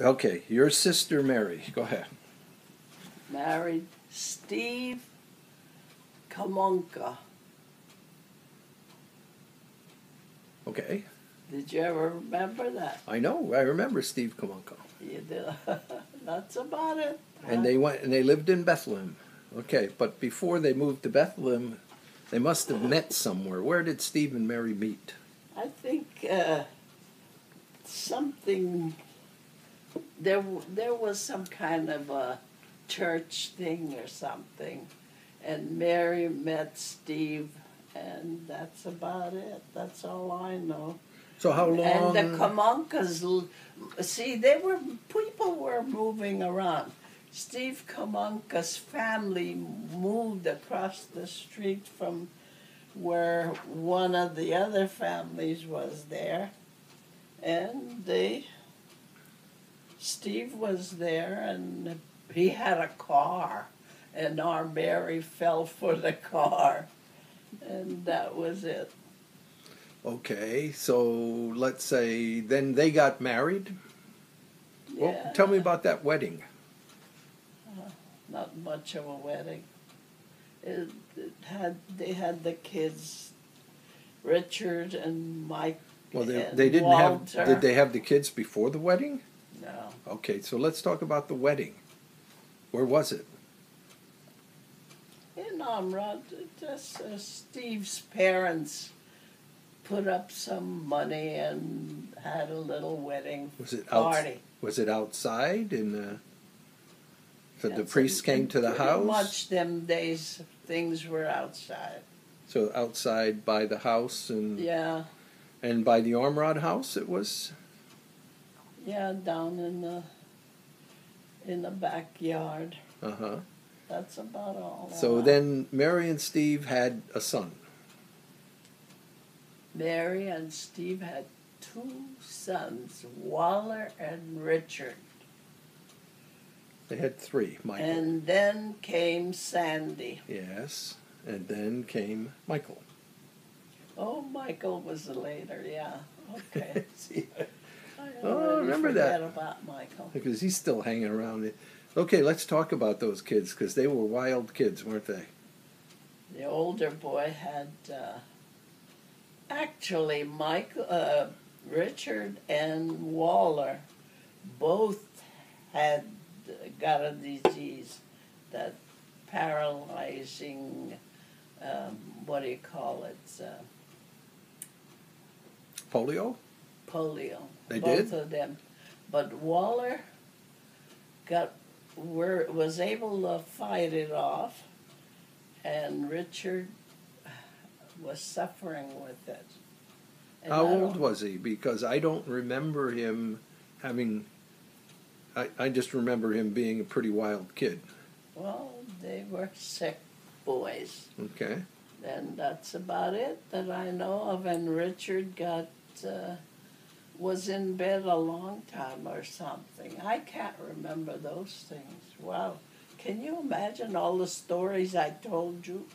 Okay, your sister Mary. Go ahead. Married Steve Kamonka. Okay. Did you ever remember that? I know. I remember Steve Kamunko. You did. That's about it. And they went and they lived in Bethlehem. Okay, but before they moved to Bethlehem, they must have met somewhere. Where did Steve and Mary meet? I think something. There was some kind of a church thing or something, and Mary met Steve, and that's about it. That's all I know. So how long? And the Kamonkas, see, people were moving around. Steve Kamonka's family moved across the street from where one of the other families was there, and Steve was there, and he had a car, and our Mary fell for the car, and that was it. Okay, so let's say then they got married. Yeah. Well, tell me about that wedding. Not much of a wedding. They had the kids, Richard and Mike. Well, and they didn't Walter. have. Did they have the kids before the wedding? No. Okay, so let's talk about the wedding. Where was it? In Amrod, just Steve's parents put up some money and had a little wedding party. Was it outside in? So the That's priest came to the pretty house? Much them days, things were outside. So outside by the house and Yeah. And by the Armrod house it was? Yeah, down in the backyard. Uh-huh. That's about all. So then Mary and Steve had a son. Mary and Steve had two sons, Waller and Richard. They had three, Michael. And then came Sandy. Yes, and then came Michael. Oh, Michael was later, yeah. Okay. See, I remember forget that. about Michael. Because he's still hanging around. Okay, let's talk about those kids, because they were wild kids, weren't they? The older boy had, actually, Richard and Waller both had got a disease, that paralyzing, what do you call it? Polio? Polio. They both did? of them. But Waller was able to fight it off, and Richard was suffering with it. And How old was he? Because I don't remember him having... I just remember him being a pretty wild kid. Well, they were sick boys. Okay. And that's about it that I know of. And Richard was in bed a long time or something. I can't remember those things. Wow. Can you imagine all the stories I told you?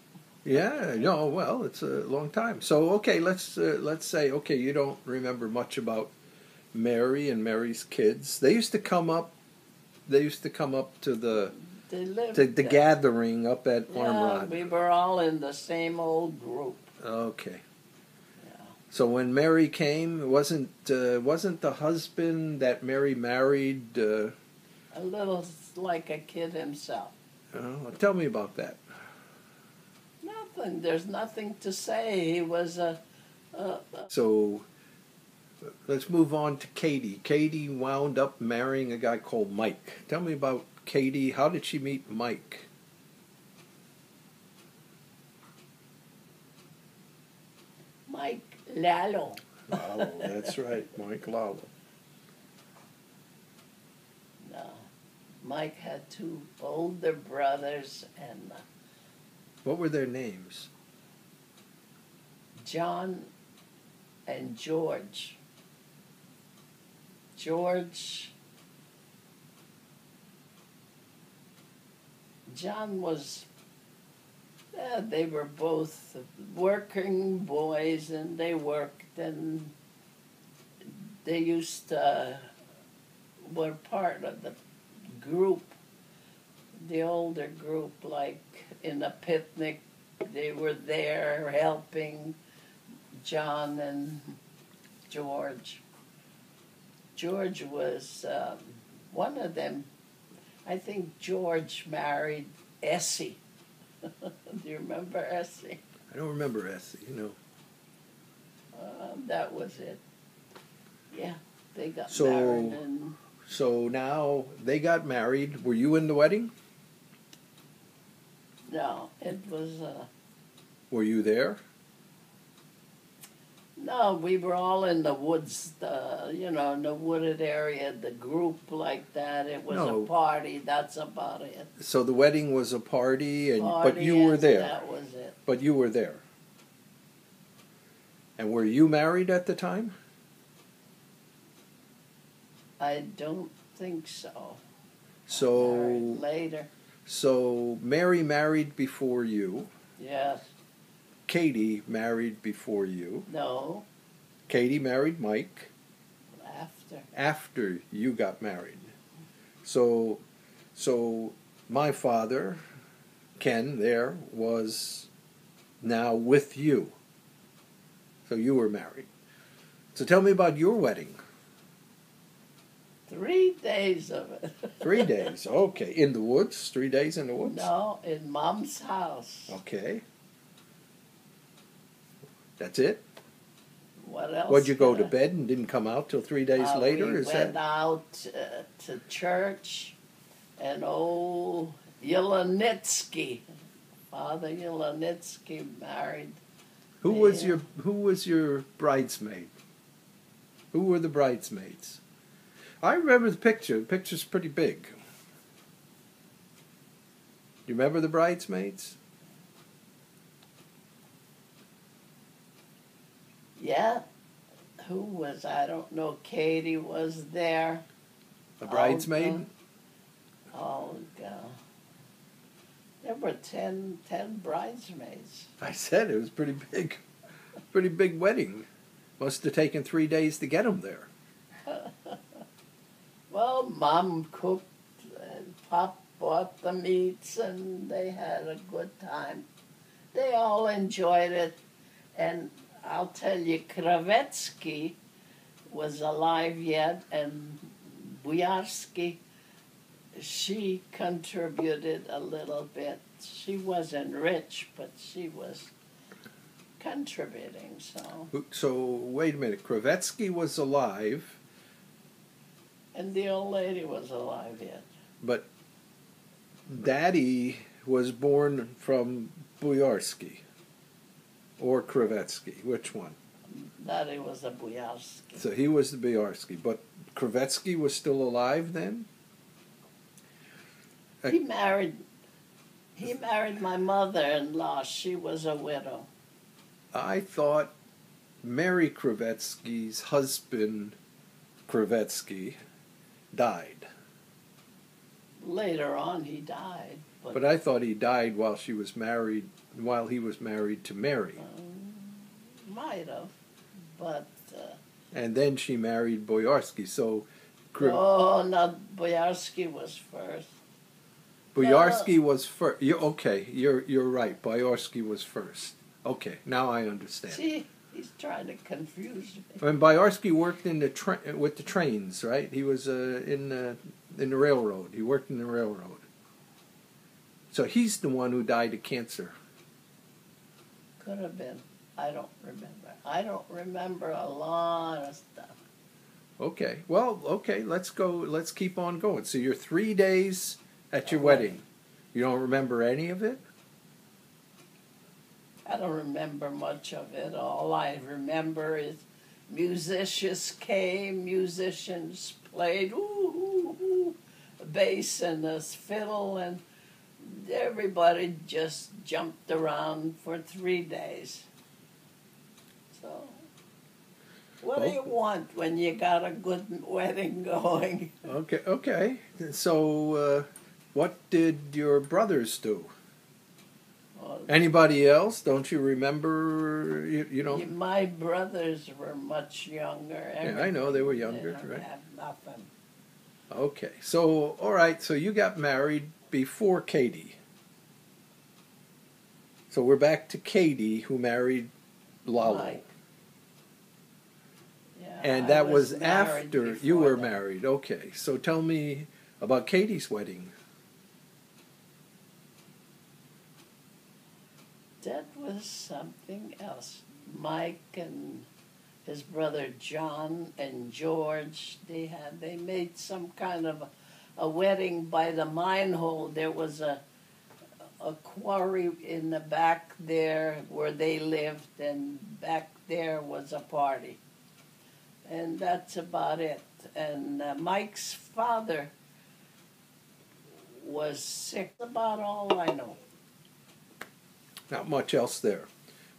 Yeah, no, well, it's a long time. So, okay, let's say, okay, you don't remember much about Mary and Mary's kids. They used to come up to the gathering up at Armrod. Yeah, we were all in the same old group. Okay. Yeah. So when Mary came, wasn't the husband that Mary married a little like a kid himself. Tell me about that. Nothing. There's nothing to say. He was So let's move on to Katie. Katie wound up marrying a guy called Mike. Tell me about Katie. How did she meet Mike? Mike Lalo. Lalo, that's right, Mike Lalo. No, Mike had two older brothers, and What were their names? John and George. John was, they were both working boys, and they worked, and they used to were part of the group, the older group, like in a picnic. They were there helping John and George. George was one of them. I think George married Essie. Do you remember Essie? I don't remember Essie, That was it. Yeah, they got So- married. And So now they got married. Were you in the wedding? no, it was... Were you there? No, we were all in the woods, in the wooded area, the group like that. It was No. a party, that's about it. So the wedding was a party, but Party, you were and there. That was it. But you were there. And were you married at the time? I don't think so. So, Married later, so Mary married before you. yes. Katie married before you. No, Katie married Mike after. after you got married. So my father, Ken, there was now with you. So you were married. So tell me about your wedding. 3 days of it. 3 days. Okay. In the woods? 3 days in the woods? No, in Mom's house. Okay. That's it? What else? Would you go could to I- bed and didn't come out till 3 days later? We Is went that? out to church, and old Yelenitsky, Father Yelenitsky, married. Who was Yeah. your bridesmaid? Who were the bridesmaids? I remember the picture. The picture's pretty big. You remember the bridesmaids? Yeah, who was, I don't know, Katie was there. A bridesmaid? Oh, God. There were 10 bridesmaids. I said it was pretty big. Pretty big wedding. Must have taken 3 days to get them there. Well, Mom cooked, and Pop bought the meats, and they had a good time. They all enjoyed it, and I'll tell you, Kravetsky was alive yet, and Buyarsky, she contributed a little bit. She wasn't rich, but she was contributing, so. So wait a minute. Kravetsky was alive, And the old lady was alive yet. but Daddy was born from Buyarsky or Kravetsky. Which one? Daddy was a Buyarsky. So he was the Buyarsky, but Kravetsky was still alive then? He married my mother-in-law. She was a widow. I thought Mary Kravetsky's husband, Kravetsky, died. Later on, he died. But I thought he died while he was married to Mary. Might have, but And then she married Boyarsky. So no, Boyarsky was first. Boyarsky was first. You're right. Boyarsky was first. Okay, now I understand. See, he's trying to confuse me. And Boyarsky worked in with the trains, right? He was in the railroad. He worked in the railroad. So he's the one who died of cancer. Could have been. I don't remember. I don't remember a lot of stuff. Okay. Well, okay. Let's go. Let's keep on going. So you're 3 days at your wedding. You don't remember any of it? I don't remember much of it. All I remember is musicians came, musicians played, a bass and a fiddle, and everybody just jumped around for 3 days. So, what do you want when you got a good wedding going? Okay. So what did your brothers do? Well, Anybody else? Don't you remember? You know. my brothers were much younger. Yeah, I know they were younger, They don't right? have nothing. Okay. So, all right. So you got married before Katie. So we're back to Katie, who married Lalo. Mike. Yeah, And I that was married after you before were that. married. Okay. So tell me about Katie's wedding. That was something else. Mike and his brother John and George, they made some kind of a wedding by the mine hole. There was a quarry in the back there where they lived, and back there was a party. And that's about it. And Mike's father was sick. That's about all I know. Not much else there.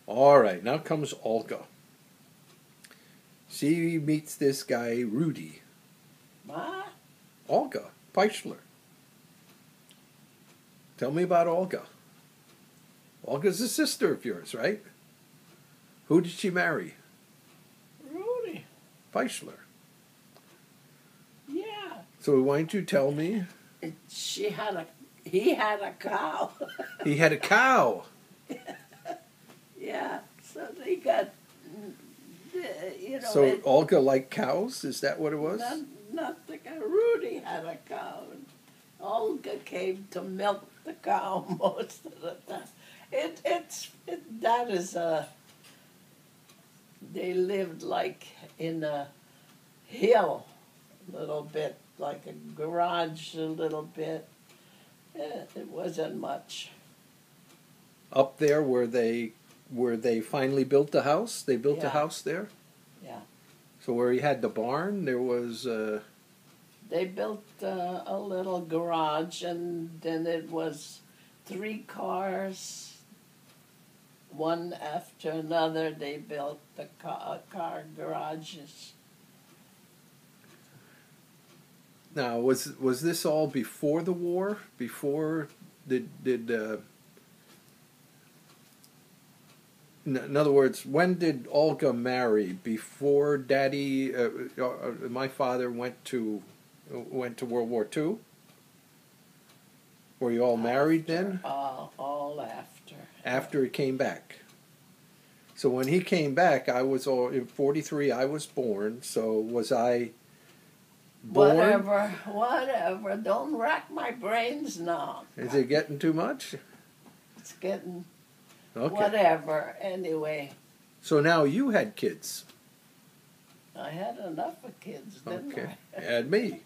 All right. Now comes Olga. She meets this guy, Rudy. Ma? Olga Peichler. Tell me about Olga. Olga's a sister of yours, right? Who did she marry? Rudy. Peichler. Yeah. So why don't you tell me? He had a cow. He had a cow. Yeah. So they got, So Olga liked cows? Is that what it was? not the cow. Rudy had a cow. And Olga came to milk the cow most of the time. They lived like in a hill, a little bit, like a garage, a little bit. It wasn't much. Up there where they finally built the house? They built a Yeah. house there? Yeah. So where he had the barn, there was... They built a little garage, and then it was 3 cars, one after another. They built the car garages. Now, was this all before the war? Before in other words, when did Olga marry? Before Daddy, my father went to World War II? Were you all married then? All after. After he came back. So when he came back, I was in 43. I was born. So was I born? Whatever. Don't rack my brains now. Is it getting too much? It's getting Okay. whatever. Anyway, So now you had kids. I had enough of kids, didn't Okay. I? Had me.